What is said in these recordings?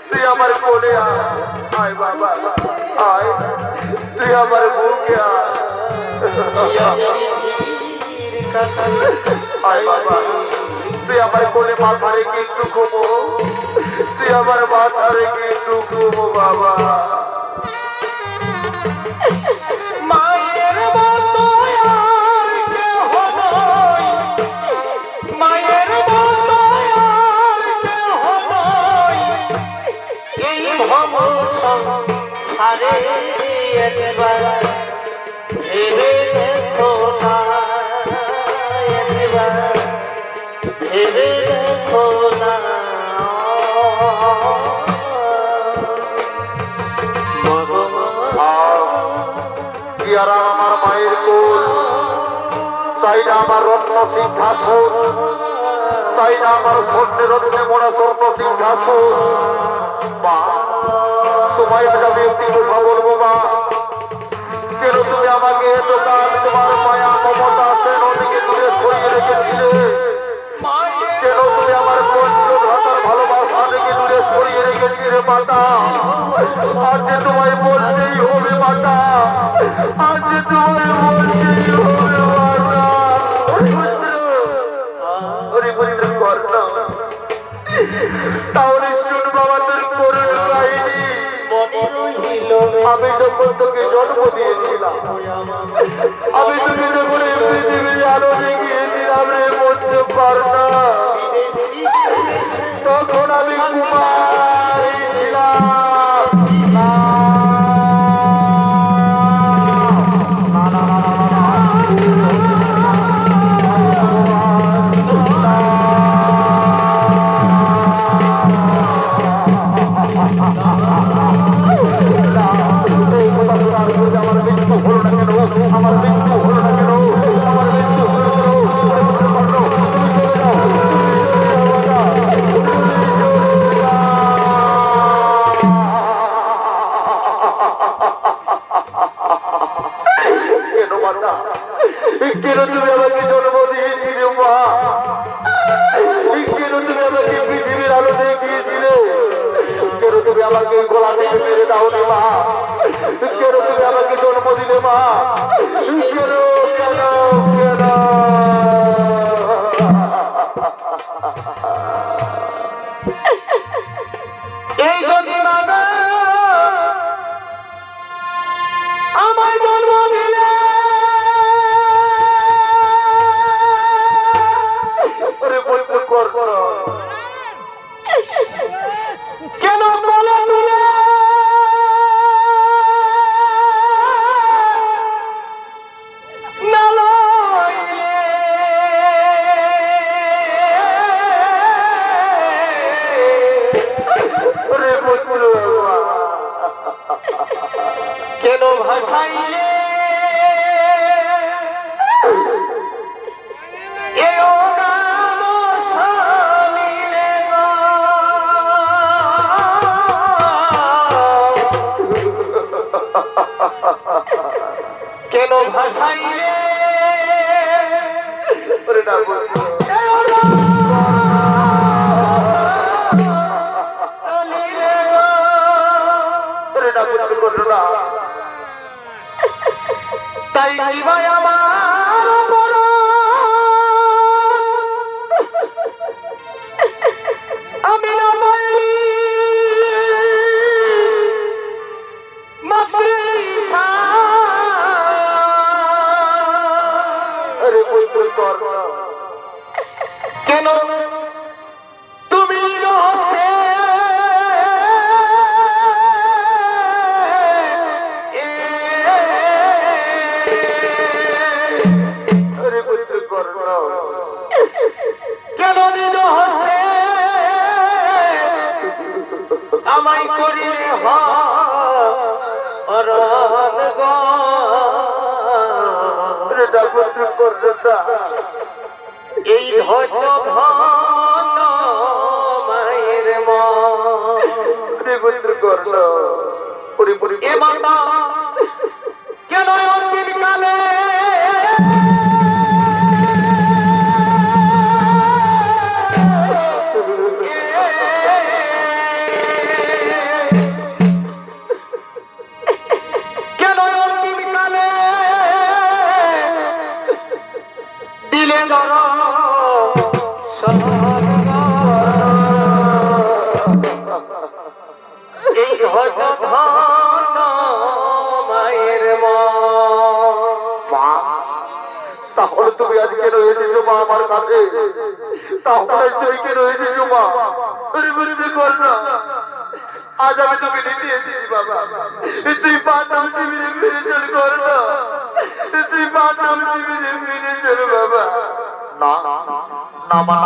তুই আমার কোলে আয় বাবা আয়, তুই আমার বুকে আয় বাবা, তুই আমার কোলে মাথা রেখে একটু ঘুমো, তুই আমার মাথা রেখে একটু ঘুমো বাবা। মায়ের মতো আর কেহ নাই, মায়ের মতো আর কেহ নাই, এই ভব সংসারে একবার ভেবে দেখো না, একবার ভেবে দেখো না। আর আমার মায়ের কোল চাই না, আমার রত্ন সিংহাসন চাই না, আমার স্বর্ণে রত্নে মোড়া স্বর্ণ সিংহাসন। মা তোমায় আমি একটি কথা বলবো মা, কেন তুমি আমাকে এতকাল তোমার মায়া মমতা সেন থেকে দূরে সরিয়ে রেখেছিলে? কেন তুমি আমার কঞ্চধাতার ভালোবাসা থেকে দূরে সরিয়ে রেখেছিলে মাতা? আজ যে তোমায় বলতেই হবে মাতা, আজ যে তোমায় বলতেই হবে মাতা। তাহলে শুন বাবা তোর করুণ কাহিনী। আমি যখন তোকে জন্ম দিয়েছিলাম, আমি তোকে যখন এই পৃথিবীর আলো দেখিয়েছিলাম রে মরতে পারনা, তখন আমি কুমারী ছিলাম। কেন তুমি আমাকে জন্ম দিয়েছিলে মা? কেন তুমি আমাকে পৃথিবীর আলো দেখিয়েছিলে? কেন তুমি আমাকে গলা থেকে মেরে দাও না মা? কেন তুমি আমাকে জন্ম দিলে মা? কেন কেন কেন? এই যদি বাবা আমায় জন্ম দিলে, কেন বলে দিলে না লইলে? কেন ভাসাইলে কেন ভাসাইলে? তাই ভাই আমার আমি না পাইলি মাতৃষা। কেন তুমি কেন নিজ হস্তে আমায় করিলে এই ধৈর্য ধন মায়ের এ মাতা কেন অন্তিম কালে কেদর এই হত ধন মায়ের মা। তাহলে তুমি আজকে রয়েছো মা আমার কাছে, তাহলে তুই কে রয়েছো মা? কর না, আজ আমি তোকে নিতে এসেছি বাবা, তুই পাঠাম শিবিরে ফিরে চল কর না, তুই পাঠাম শিবিরে ফিরে চল বাবা। না না মা,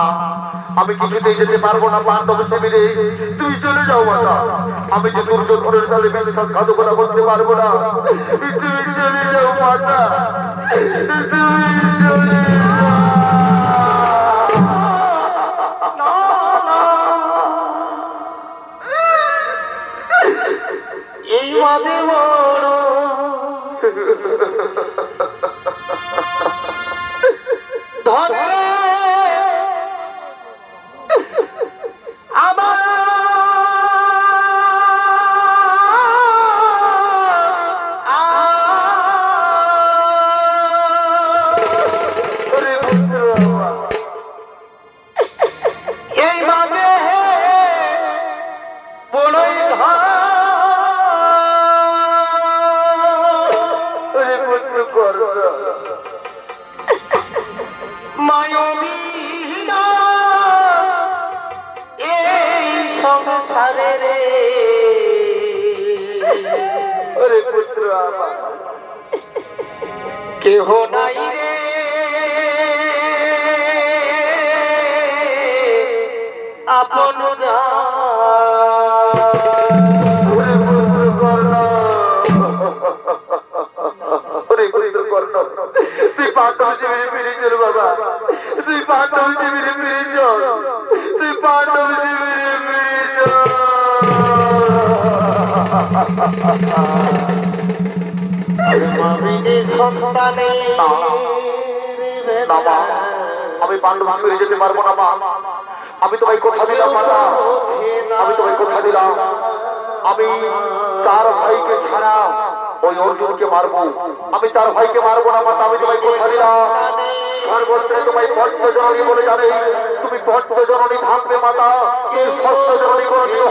আমি কিছুতেই যেতে পারবো না পাণ্ডব শিবিরে, তুমি চলে যাও মাতা। আমি যে দুর্যোধনের সাথে বিশ্বাসঘাতকতা করতে পারবো না, তুমি চলে যাও মাতা, তুমি চলে যাও। এই মাঝে বড় ধরে আমার এই মাঝে বড়ই মায়বীনা এই সংসারে রে ওরে পুত্র আমার, কেহ নাই রে আপন ওরে পুত্র কর্ণ, ওরে পুত্র কর্ণ, তুই পাণ্ডব শিবিরে ফিরে চল বাবা, তুই পাণ্ডব শিবিরে ফিরে চল, তুই পাণ্ডব শিবিরে ফিরে চল। সন্তানে না মা, আমি পাণ্ডব শিবিরে যেতে পারবো না মা, আমি তোমায় কথা দিলাম মাতা, আমি তোমায় কথা দিলাম, আমি 4 ভাইকে ছাড়া ওই অর্জুনকে মারবো, আমি 4 ভাইকে মারবো না মাতা, আমি তোমায় কথা দিলাম। সর্বত্রে তোমায় পঞ্চজননী বলে জানে, তুমি পঞ্চজননী থাকবে মাতা, এই ষষ্ঠ জননী কোনদিন